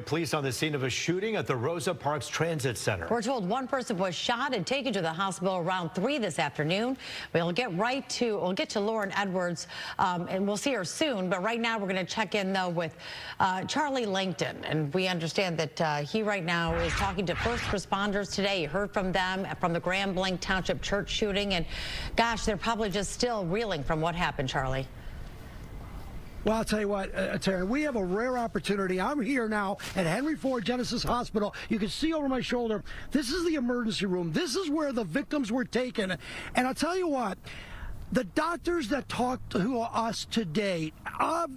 police on the scene of a shooting at the Rosa Parks Transit Center. We're told one person was shot and taken to the hospital around 3 this afternoon. We'll get to Lauren Edwards, and we'll see her soon. But right now, we're going to check in though with Charlie Langton, and we understand that he right now is talking to first responders today. You heard from them from the Grand Blanc Township Church shooting, and gosh, they're probably just still reeling from what happened, Charlie. Well, I'll tell you what, Terry, we have a rare opportunity. I'm here now at Henry Ford Genesis Hospital. You can see over my shoulder, this is the emergency room. This is where the victims were taken. And I'll tell you what, the doctors that talked to us today,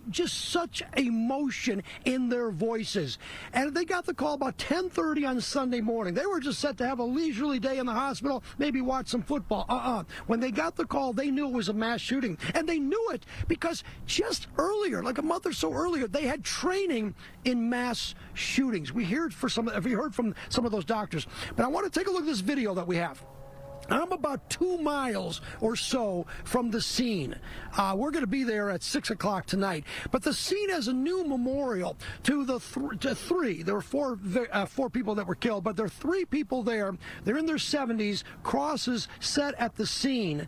just such emotion in their voices. And they got the call about 10:30 on Sunday morning. They were just set to have a leisurely day in the hospital, maybe watch some football. When they got the call, they knew it was a mass shooting. And they knew it because just earlier, like a month or so earlier, they had training in mass shootings. We heard from some of those doctors. But I want to take a look at this video that we have. I'm about 2 miles or so from the scene. We're going to be there at 6 o'clock tonight. But the scene has a new memorial to the three. There were four people that were killed, but there are 3 people there. They're in their 70s. Crosses set at the scene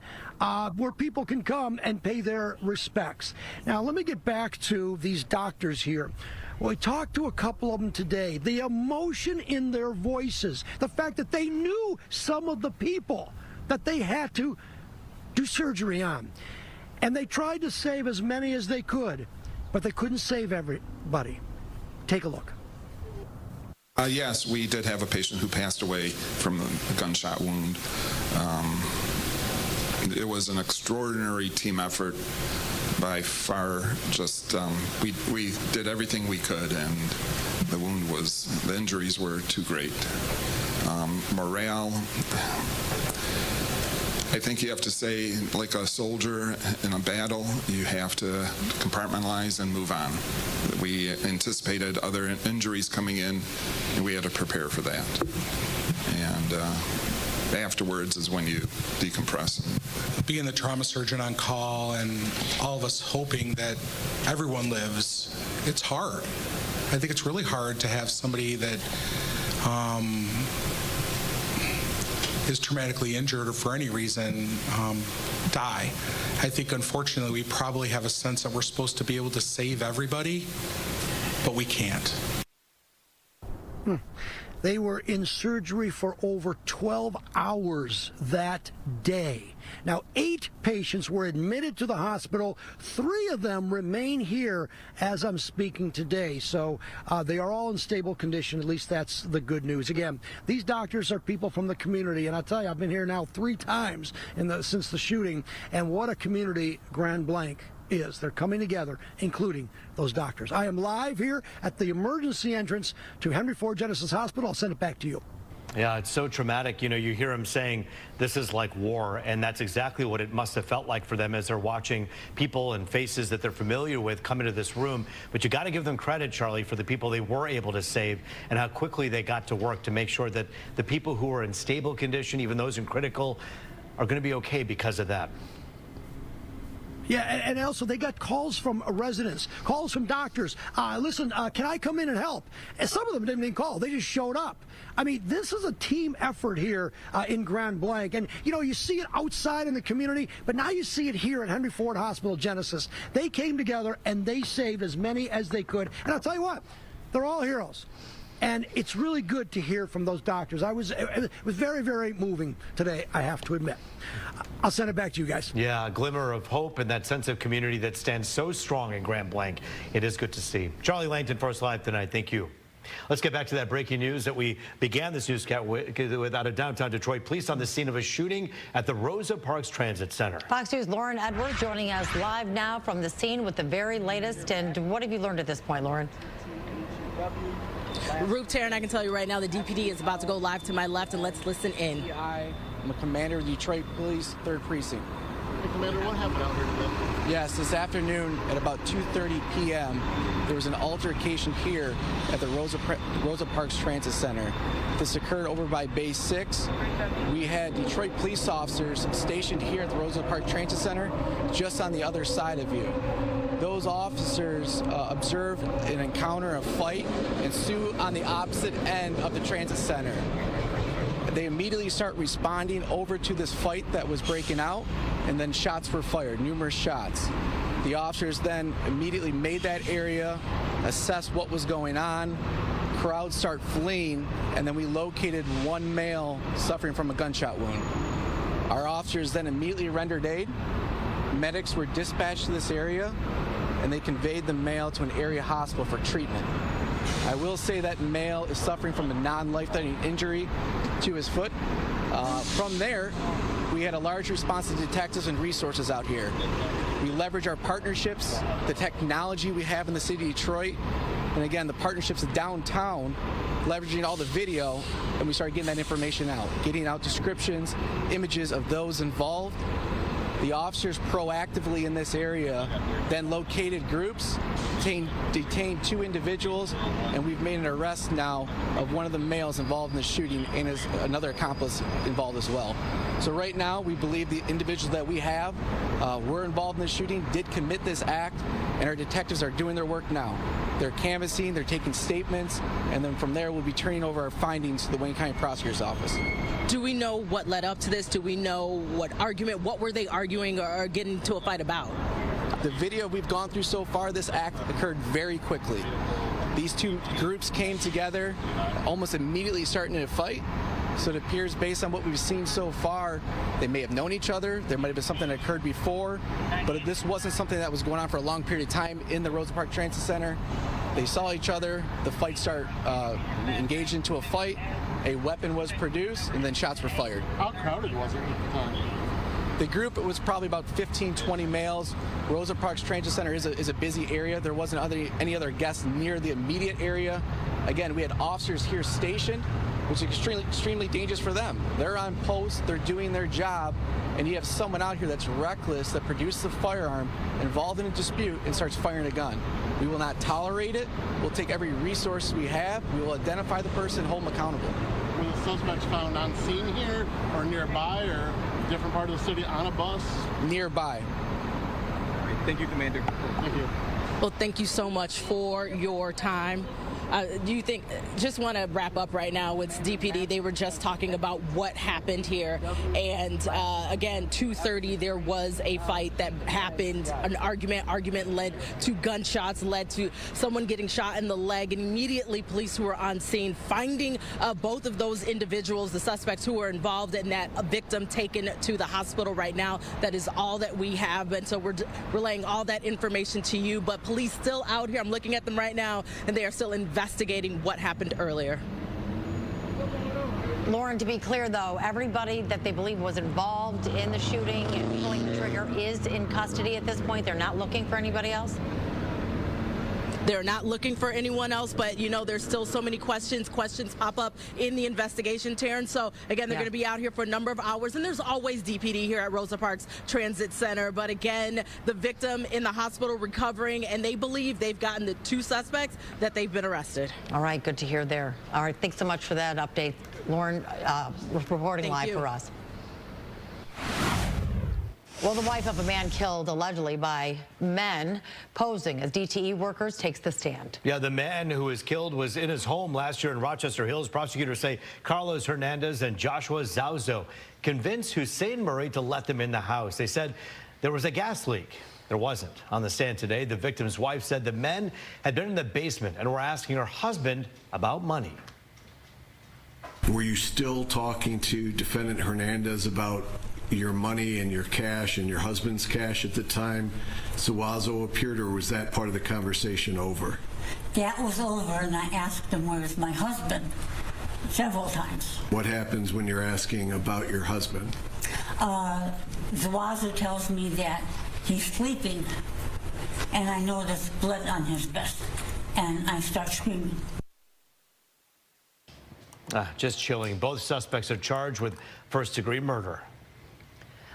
where people can come and pay their respects. Now, let me get back to these doctors here. Well, we talked to a couple of them today. The emotion in their voices, the fact that they knew some of the people that they had to do surgery on. And they tried to save as many as they could, but they couldn't save everybody. Take a look. Yes, we did have a patient who passed away from a gunshot wound. It was an extraordinary team effort. By far, just we did everything we could, and the injuries were too great. Morale, I think you have to say, like a soldier in a battle, you have to compartmentalize and move on. We anticipated other injuries coming in, and we had to prepare for that. And afterwards is when you decompress. Being the trauma surgeon on call and all of us hoping that everyone lives, it's hard. I think it's really hard to have somebody that is traumatically injured or for any reason die. I think unfortunately we probably have a sense that we're supposed to be able to save everybody, but we can't. They were in surgery for over 12 hours that day. Now, 8 patients were admitted to the hospital. 3 of them remain here as I'm speaking today. So they are all in stable condition. At least that's the good news. Again, these doctors are people from the community. And I'll tell you, I've been here now 3 times since the shooting. And what a community Grand Blanc is. They're coming together, including those doctors. I am live here at the emergency entrance to Henry Ford Genesis Hospital. I'll send it back to you. Yeah, it's so traumatic. You know, you hear him saying this is like war, and that's exactly what it must have felt like for them as they're watching people and faces that they're familiar with come into this room. But you got to give them credit, Charlie, for the people they were able to save and how quickly they got to work to make sure that the people who are in stable condition, even those in critical, are going to be okay because of that. Yeah, and also they got calls from residents, calls from doctors. Listen, can I come in and help? And some of them didn't even call. They just showed up. I mean, this is a team effort here in Grand Blanc. And, you know, you see it outside in the community, but now you see it here at Henry Ford Hospital Genesis. They came together and they saved as many as they could. And I'll tell you what, they're all heroes. And it's really good to hear from those doctors. It was very, very moving today, I have to admit. I'll send it back to you guys. Yeah, a glimmer of hope and that sense of community that stands so strong in Grand Blanc. It is good to see. Charlie Langton for us live tonight. Thank you. Let's get back to that breaking news that we began this newscast with out of downtown Detroit. Police on the scene of a shooting at the Rosa Parks Transit Center. Fox News' Lauren Edwards joining us live now from the scene with the very latest. And what have you learned at this point, Lauren? Roop, Taryn, I can tell you right now the DPD is about to go live to my left, and let's listen in. I'm a commander of Detroit Police, 3rd Precinct. Hey, Commander, what happened out here today? Yes, this afternoon at about 2:30 p.m., there was an altercation here at the Rosa Parks Transit Center. This occurred over by Base 6. We had Detroit police officers stationed here at the Rosa Parks Transit Center, just on the other side of you. those officers observed an encounter, a fight ensue on the opposite end of the transit center. They immediately start responding over to this fight that was breaking out, and then shots were fired, numerous shots. The officers then immediately made that area, assessed what was going on, crowds start fleeing, and then we located one male suffering from a gunshot wound. Our officers then immediately rendered aid. Medics were dispatched to this area, and they conveyed the male to an area hospital for treatment. I will say that male is suffering from a non-life-threatening injury to his foot. From there, we had a large response of detectives and resources out here. We leverage our partnerships, the technology we have in the city of Detroit, and again, the partnerships downtown, leveraging all the video, and we started getting that information out, getting out descriptions, images of those involved. The officers proactively in this area then located groups, detained 2 individuals, and we've made an arrest now of one of the males involved in the shooting and is another accomplice involved as well. So right now, we believe the individuals that we have were involved in the shooting, did commit this act, and our detectives are doing their work now. They're canvassing, they're taking statements, and then from there, we'll be turning over our findings to the Wayne County Prosecutor's Office. Do we know what led up to this? Do we know what were they arguing or getting into a fight about? The video we've gone through so far, this act occurred very quickly. These 2 groups came together, almost immediately starting to fight. So it appears, based on what we've seen so far, they may have known each other. There might have been something that occurred before, but this wasn't something that was going on for a long period of time in the Rosa Parks Transit Center. They saw each other, the fight started, engaged into a fight, a weapon was produced, and then shots were fired. How crowded was it at the time? The group, it was probably about 15, 20 males. Rosa Parks Transit Center is a busy area. There wasn't any other guests near the immediate area. Again, we had officers here stationed, which is extremely dangerous for them. They're on post, they're doing their job, and you have someone out here that's reckless, that produces a firearm, involved in a dispute, and starts firing a gun. We will not tolerate it. We'll take every resource we have. We will identify the person, hold them accountable. Were the suspects found on scene here or nearby or different part of the city on a bus? Nearby. Thank you, Commander. Thank you. Well, thank you so much for your time. Do you think, just want to wrap up right now with DPD, they were just talking about what happened here, and again, 2:30 there was a fight that happened, an argument led to gunshots, led to someone getting shot in the leg, and immediately police who were on scene finding both of those individuals, the suspects who were involved in that, a victim taken to the hospital right now. That is all that we have, and so we're relaying all that information to you, but police still out here, I'm looking at them right now, and they are still investigating what happened earlier. Lauren, to be clear, though, everybody that they believe was involved in the shooting and pulling the trigger is in custody at this point. They're not looking for anybody else? They're not looking for anyone else, but, you know, there's still so many questions pop up in the investigation, Taryn. So, again, they're going to be out here for a number of hours, and there's always DPD here at Rosa Parks Transit Center. But, again, the victim in the hospital recovering, and they believe they've gotten the 2 suspects that they've been arrested. All right, good to hear there. All right, thanks so much for that update. Lauren, reporting live for us. Well, the wife of a man killed allegedly by men posing as DTE workers takes the stand. Yeah, the man who was killed was in his home last year in Rochester Hills. Prosecutors say Carlos Hernandez and Joshua Zauzo convinced Hussein Murray to let them in the house. They said there was a gas leak. There wasn't. On the stand today, the victim's wife said the men had been in the basement and were asking her husband about money. Were you still talking to defendant Hernandez about your money and your cash and your husband's cash at the time Zauzo appeared, or was that part of the conversation over? That was over, and I asked him where's my husband several times. What happens when you're asking about your husband? Zauzo tells me that he's sleeping, and I notice blood on his vest, and I start screaming. Just chilling. Both suspects are charged with first-degree murder.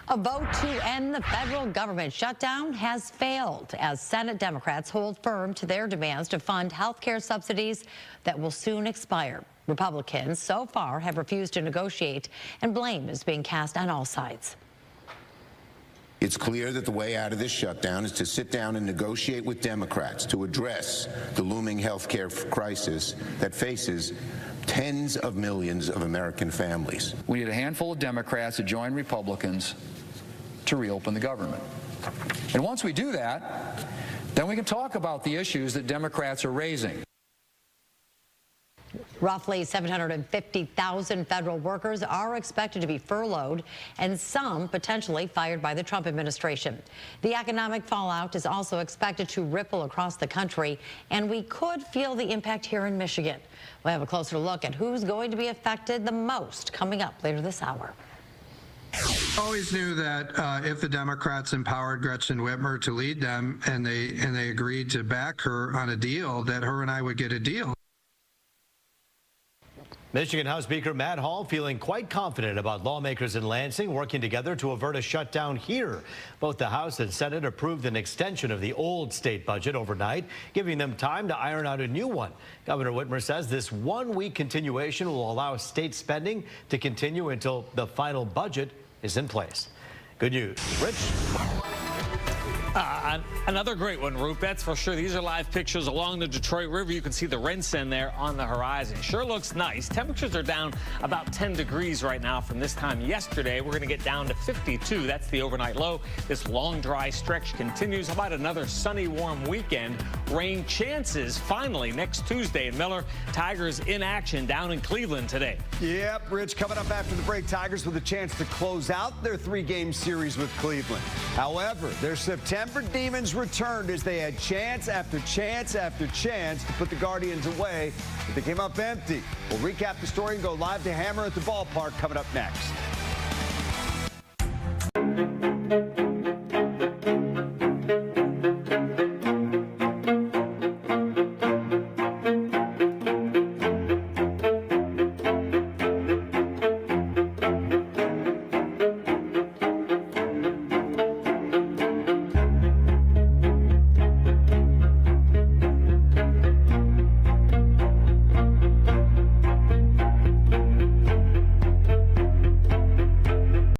A vote to end the federal government shutdown has failed as Senate Democrats hold firm to their demands to fund health care subsidies that will soon expire. Republicans so far have refused to negotiate, and blame is being cast on all sides. It's clear that the way out of this shutdown is to sit down and negotiate with Democrats to address the looming health care crisis that faces tens of millions of American families. We need a handful of Democrats to join Republicans to reopen the government. And once we do that, then we can talk about the issues that Democrats are raising. Roughly 750,000 federal workers are expected to be furloughed and some potentially fired by the Trump administration. The economic fallout is also expected to ripple across the country, and we could feel the impact here in Michigan. We'll have a closer look at who's going to be affected the most coming up later this hour. Always knew that if the Democrats empowered Gretchen Whitmer to lead them and they agreed to back her on a deal, that her and I would get a deal. Michigan House Speaker Matt Hall feeling quite confident about lawmakers in Lansing working together to avert a shutdown here. Both the House and Senate approved an extension of the old state budget overnight, giving them time to iron out a new one. Governor Whitmer says this one-week continuation will allow state spending to continue until the final budget is in place. Good news. Rich? Another great one, Roop, that's for sure. These are live pictures along the Detroit River. You can see the Rinsen there on the horizon. Sure looks nice. Temperatures are down about 10 degrees right now from this time yesterday. We're going to get down to 52. That's the overnight low. This long, dry stretch continues. How about another sunny, warm weekend? Rain chances finally next Tuesday in Miller. Tigers in action down in Cleveland today. Yep, Rich, coming up after the break, Tigers with a chance to close out their three-game series with Cleveland. However, their September Demons returned as they had chance after chance after chance to put the Guardians away, but they came up empty. We'll recap the story and go live to Hammer at the ballpark coming up next.